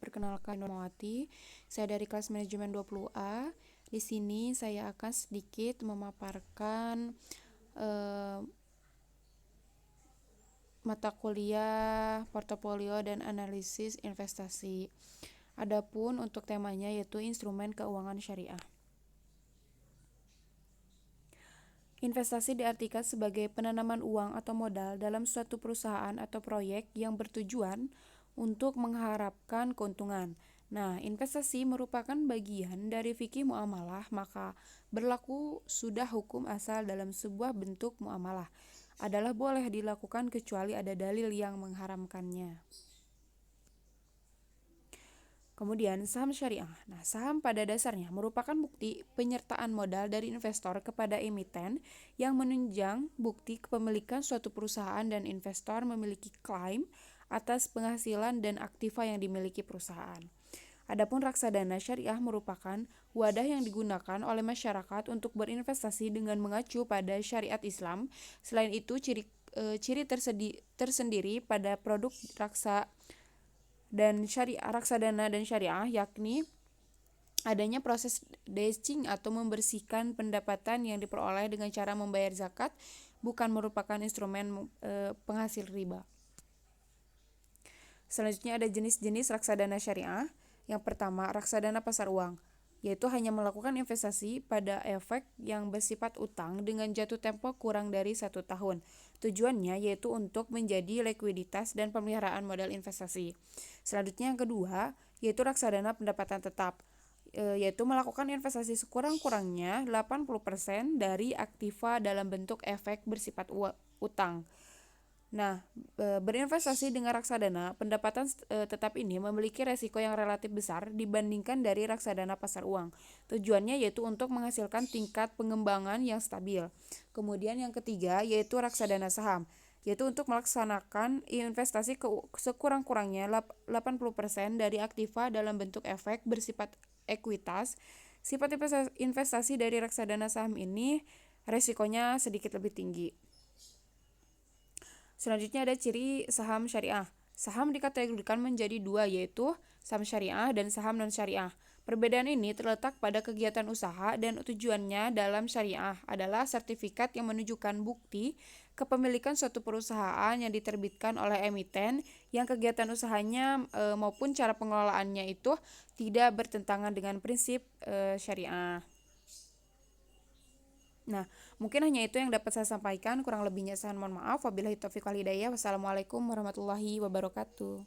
Perkenalkan, Mawati. Saya dari kelas manajemen 20A. Di sini saya akan sedikit memaparkan mata kuliah portofolio dan analisis investasi. Adapun untuk temanya yaitu instrumen keuangan syariah. Investasi diartikan sebagai penanaman uang atau modal dalam suatu perusahaan atau proyek yang bertujuan untuk mengharapkan keuntungan. Nah, investasi merupakan bagian dari fikih muamalah, maka berlaku sudah hukum asal dalam sebuah bentuk muamalah adalah boleh dilakukan kecuali ada dalil yang mengharamkannya. Kemudian saham syariah. Nah, saham pada dasarnya merupakan bukti penyertaan modal dari investor kepada emiten yang menunjang bukti kepemilikan suatu perusahaan dan investor memiliki klaim atas penghasilan dan aktiva yang dimiliki perusahaan. Adapun reksadana syariah merupakan wadah yang digunakan oleh masyarakat untuk berinvestasi dengan mengacu pada syariat Islam. Selain itu, ciri tersendiri pada produk reksadana dan syariah yakni adanya proses detching atau membersihkan pendapatan yang diperoleh dengan cara membayar zakat, bukan merupakan instrumen penghasil riba. Selanjutnya ada jenis-jenis reksadana syariah. Yang pertama, reksadana pasar uang, yaitu hanya melakukan investasi pada efek yang bersifat utang dengan jatuh tempo kurang dari 1 tahun. Tujuannya yaitu untuk menjadi likuiditas dan pemeliharaan modal investasi. Selanjutnya yang kedua, yaitu reksadana pendapatan tetap, yaitu melakukan investasi sekurang-kurangnya 80% dari aktiva dalam bentuk efek bersifat utang. Nah, berinvestasi dengan reksadana pendapatan tetap ini memiliki resiko yang relatif besar dibandingkan dari reksadana pasar uang. Tujuannya yaitu untuk menghasilkan tingkat pengembangan yang stabil. Kemudian yang ketiga yaitu reksadana saham, yaitu untuk melaksanakan investasi sekurang-kurangnya 80% dari aktiva dalam bentuk efek bersifat ekuitas. Sifat investasi dari reksadana saham ini resikonya sedikit lebih tinggi. Selanjutnya ada ciri saham syariah. Saham dikategorikan menjadi dua, yaitu saham syariah dan saham non-syariah. Perbedaan ini terletak pada kegiatan usaha dan tujuannya. Dalam syariah adalah sertifikat yang menunjukkan bukti kepemilikan suatu perusahaan yang diterbitkan oleh emiten yang kegiatan usahanya maupun cara pengelolaannya itu tidak bertentangan dengan prinsip syariah. Nah, mungkin hanya itu yang dapat saya sampaikan. Kurang lebihnya saya mohon maaf. Wabillahi taufiq wal hidayah. Wassalamualaikum warahmatullahi wabarakatuh.